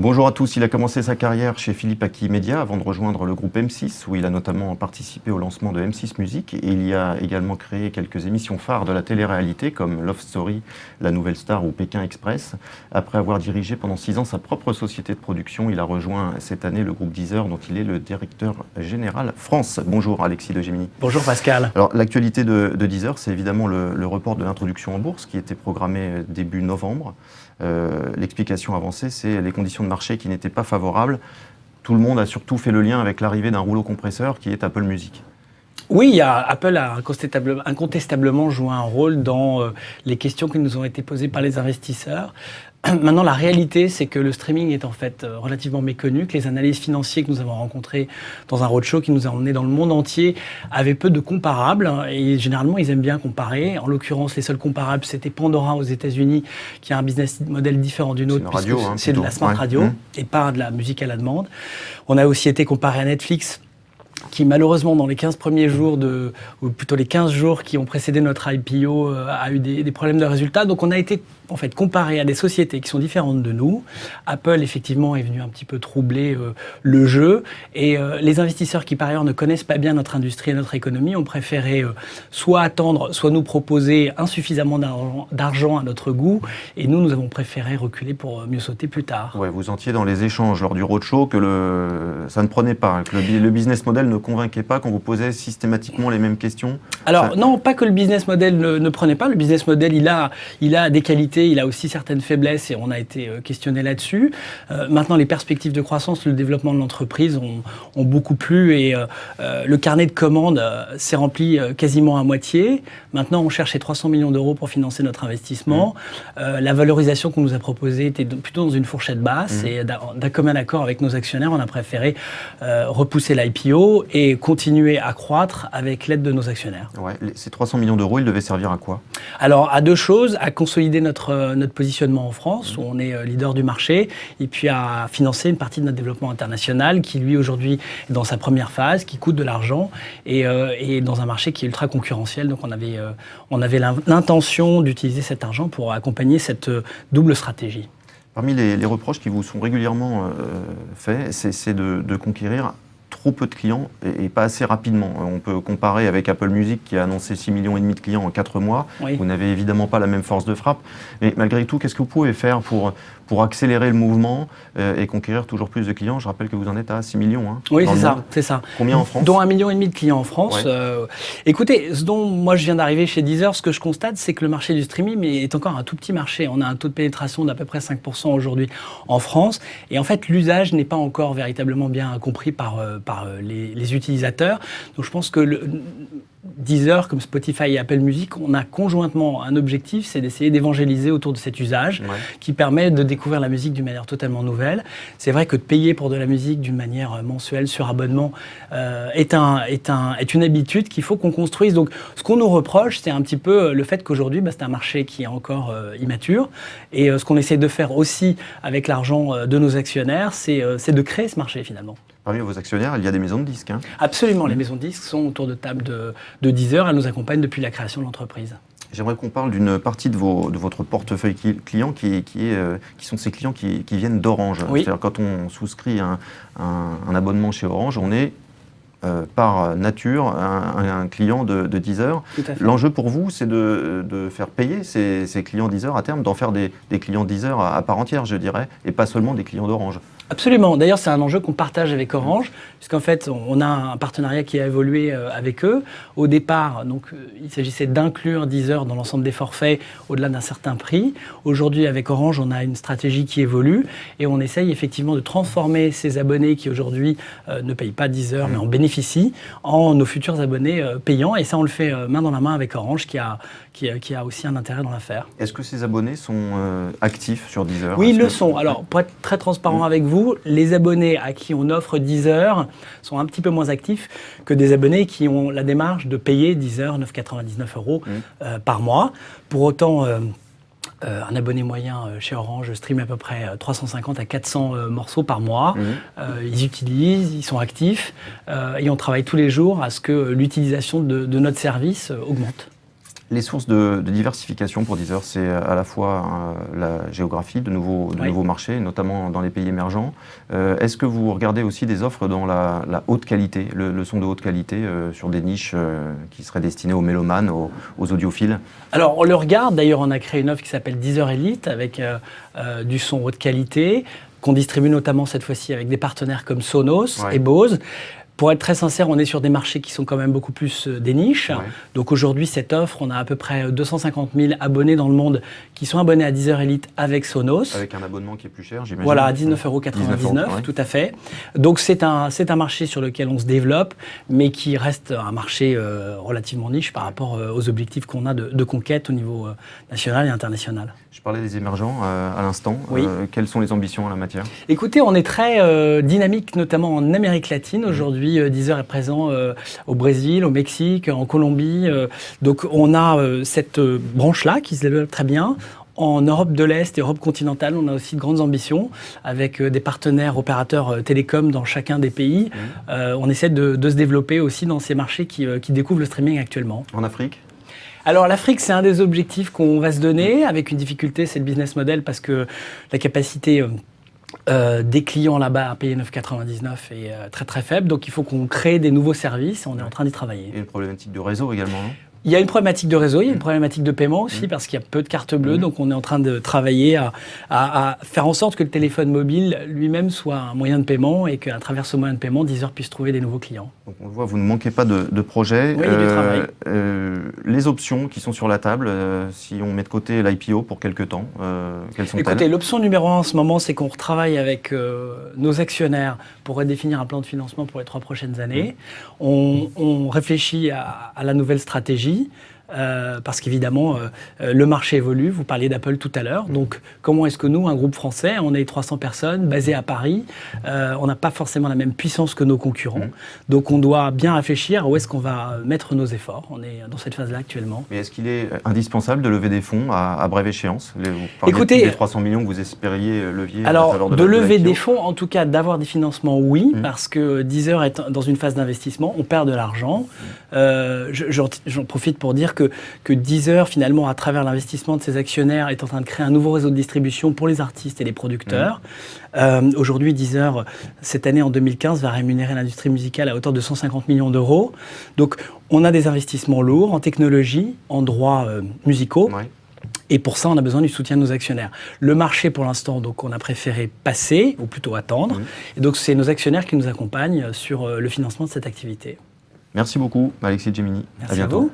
Bonjour à tous, il a commencé sa carrière chez Philippe Aki Media avant de rejoindre le groupe M6 où il a notamment participé au lancement de M6 Musique et il y a également créé quelques émissions phares de la télé-réalité comme Love Story, La Nouvelle Star ou Pékin Express. Après avoir dirigé pendant 6 ans sa propre société de production, il a rejoint cette année le groupe Deezer dont il est le directeur général France. Bonjour Alexis de Gemini. Bonjour Pascal. Alors l'actualité de Deezer, c'est évidemment le report de l'introduction en bourse qui était programmé début novembre. L'explication avancée, c'est les conditions de marché qui n'étaient pas favorables. Tout le monde a surtout fait le lien avec l'arrivée d'un rouleau compresseur qui est Apple Music. Oui, Apple a incontestablement joué un rôle dans les questions qui nous ont été posées par les investisseurs. Maintenant, la réalité, c'est que le streaming est en fait relativement méconnu, que les analystes financiers que nous avons rencontrés dans un roadshow qui nous a emmenés dans le monde entier avaient peu de comparables. Et généralement, ils aiment bien comparer. En l'occurrence, les seuls comparables, c'était Pandora aux États-Unis, qui a un business model différent du nôtre, puisque c'est de la smart radio et pas de la musique à la demande. On a aussi été comparé à Netflix, qui malheureusement dans les 15 premiers jours, ou plutôt les 15 jours qui ont précédé notre IPO, a eu des problèmes de résultats. Donc on a été en fait comparé à des sociétés qui sont différentes de nous. Apple effectivement est venu un petit peu troubler le jeu et les investisseurs qui par ailleurs ne connaissent pas bien notre industrie et notre économie ont préféré soit attendre, soit nous proposer insuffisamment d'argent à notre goût et nous avons préféré reculer pour mieux sauter plus tard. Ouais, vous sentiez dans les échanges lors du roadshow que ça ne prenait pas, que le business model ne convainquait pas quand vous posez systématiquement les mêmes questions. Alors non, pas que le business model ne prenait pas. Le business model, il a des qualités, il a aussi certaines faiblesses et on a été questionné là-dessus. Maintenant, les perspectives de croissance, le développement de l'entreprise ont beaucoup plu et le carnet de commandes s'est rempli quasiment à moitié. Maintenant, on cherchait 300 millions d'euros pour financer notre investissement. La valorisation qu'on nous a proposée était plutôt dans une fourchette basse et d'un commun accord avec nos actionnaires, on a préféré repousser l'IPO et continuer à croître avec l'aide de nos actionnaires. Ouais, ces 300 millions d'euros, ils devaient servir à quoi? Alors, à deux choses, à consolider notre positionnement en France, où on est leader du marché, et puis à financer une partie de notre développement international, qui lui aujourd'hui est dans sa première phase, qui coûte de l'argent, et dans un marché qui est ultra concurrentiel. Donc on avait l'intention d'utiliser cet argent pour accompagner cette double stratégie. Parmi les reproches qui vous sont régulièrement faits, c'est de conquérir trop peu de clients et pas assez rapidement. On peut comparer avec Apple Music qui a annoncé 6,5 millions de clients en 4 mois. Oui. Vous n'avez évidemment pas la même force de frappe. Mais malgré tout, qu'est-ce que vous pouvez faire pour accélérer le mouvement et conquérir toujours plus de clients? Je rappelle que vous en êtes à 6 millions. Hein, oui, c'est ça. Combien en France? Dont 1,5 million de clients en France. Ouais. Écoutez, ce dont moi je viens d'arriver chez Deezer, ce que je constate, c'est que le marché du streaming est encore un tout petit marché. On a un taux de pénétration d'à peu près 5% aujourd'hui en France. Et en fait, l'usage n'est pas encore véritablement bien compris par les utilisateurs. Donc je pense que Deezer, comme Spotify et Apple Music, on a conjointement un objectif, c'est d'essayer d'évangéliser autour de cet usage qui permet de découvrir la musique d'une manière totalement nouvelle. C'est vrai que de payer pour de la musique d'une manière mensuelle sur abonnement est une habitude qu'il faut qu'on construise. Donc ce qu'on nous reproche, c'est un petit peu le fait qu'aujourd'hui, c'est un marché qui est encore immature. Et ce qu'on essaie de faire aussi avec l'argent de nos actionnaires, c'est de créer ce marché finalement. Parmi vos actionnaires, il y a des maisons de disques. Hein. Absolument, les maisons de disques sont autour de table de Deezer. Elles nous accompagnent depuis la création de l'entreprise. J'aimerais qu'on parle d'une partie de votre portefeuille client qui sont ces clients qui viennent d'Orange. Oui. C'est-à-dire quand on souscrit un abonnement chez Orange, on est par nature un client de Deezer. L'enjeu pour vous, c'est de faire payer ces clients Deezer à terme, d'en faire des clients Deezer à part entière, je dirais, et pas seulement des clients d'Orange. Absolument. D'ailleurs, c'est un enjeu qu'on partage avec Orange, puisqu'en fait, on a un partenariat qui a évolué avec eux. Au départ, donc, il s'agissait d'inclure Deezer dans l'ensemble des forfaits au-delà d'un certain prix. Aujourd'hui, avec Orange, on a une stratégie qui évolue et on essaye effectivement de transformer ces abonnés qui aujourd'hui ne payent pas Deezer, mais en bénéficient, en nos futurs abonnés payants. Et ça, on le fait main dans la main avec Orange, qui a aussi un intérêt dans l'affaire. Est-ce que ces abonnés sont actifs sur Deezer? Oui, ils le sont. Alors, pour être très transparent avec vous, les abonnés à qui on offre Deezer sont un petit peu moins actifs que des abonnés qui ont la démarche de payer Deezer 9,99 € par mois. Pour autant, un abonné moyen chez Orange stream à peu près 350 à 400 morceaux par mois. Ils utilisent, ils sont actifs et on travaille tous les jours à ce que l'utilisation de notre service augmente. Les sources de diversification pour Deezer, c'est à la fois la géographie, de nouveaux marchés, notamment dans les pays émergents. Est-ce que vous regardez aussi des offres dans la haute qualité, le son de haute qualité, sur des niches qui seraient destinées aux mélomanes, aux audiophiles? Alors, on le regarde. D'ailleurs, on a créé une offre qui s'appelle Deezer Elite, avec du son haute qualité, qu'on distribue notamment cette fois-ci avec des partenaires comme Sonos et Bose. Pour être très sincère, on est sur des marchés qui sont quand même beaucoup plus des niches. Donc aujourd'hui, cette offre, on a à peu près 250 000 abonnés dans le monde qui sont abonnés à Deezer Elite avec Sonos. Avec un abonnement qui est plus cher, j'imagine. Voilà, à 19,99 €, tout à fait. Donc c'est un marché sur lequel on se développe, mais qui reste un marché relativement niche par rapport aux objectifs qu'on a de conquête au niveau national et international. Je parlais des émergents à l'instant. Quelles sont les ambitions en la matière? Écoutez, on est très dynamique, notamment en Amérique latine. Aujourd'hui, Deezer est présent au Brésil, au Mexique, en Colombie. Donc on a cette branche-là qui se développe très bien. En Europe de l'Est et Europe continentale, on a aussi de grandes ambitions avec des partenaires opérateurs télécoms dans chacun des pays. On essaie de se développer aussi dans ces marchés qui découvrent le streaming actuellement. En Afrique? Alors l'Afrique, c'est un des objectifs qu'on va se donner, avec une difficulté, c'est le business model, parce que la capacité des clients là-bas à payer 9,99 € est très très faible. Donc il faut qu'on crée des nouveaux services, on est en train d'y travailler. Et une problématique de réseau également, non? Il y a une problématique de réseau, il y a une problématique de paiement aussi, parce qu'il y a peu de cartes bleues. Donc on est en train de travailler à faire en sorte que le téléphone mobile lui-même soit un moyen de paiement, et qu'à travers ce moyen de paiement, Deezer puisse trouver des nouveaux clients. Donc on le voit, vous ne manquez pas de projets. Oui, il y a du travail. Les options qui sont sur la table, si on met de côté l'IPO pour quelques temps, quelles sont-elles? Écoutez, l'option numéro 1 en ce moment, c'est qu'on retravaille avec nos actionnaires pour redéfinir un plan de financement pour les 3 prochaines années. On réfléchit à la nouvelle stratégie. Parce qu'évidemment, le marché évolue. Vous parliez d'Apple tout à l'heure. Donc, comment est-ce que nous, un groupe français, on est 300 personnes, basés à Paris, on n'a pas forcément la même puissance que nos concurrents. Donc, on doit bien réfléchir à où est-ce qu'on va mettre nos efforts. On est dans cette phase-là actuellement. Mais est-ce qu'il est indispensable de lever des fonds à brève échéance? Vous parlez Écoutez, des 300 millions que vous espériez levier. Alors, de lever des fonds, en tout cas d'avoir des financements, oui, parce que Deezer est dans une phase d'investissement, on perd de l'argent. J'en profite pour dire que Deezer, finalement, à travers l'investissement de ses actionnaires, est en train de créer un nouveau réseau de distribution pour les artistes et les producteurs. Aujourd'hui, Deezer, cette année, en 2015, va rémunérer l'industrie musicale à hauteur de 150 millions d'euros. Donc, on a des investissements lourds en technologie, en droits musicaux. Et pour ça, on a besoin du soutien de nos actionnaires. Le marché, pour l'instant, donc, on a préféré passer, ou plutôt attendre. Et donc, c'est nos actionnaires qui nous accompagnent sur le financement de cette activité. Merci beaucoup, Alexis Gemini. Merci à bientôt.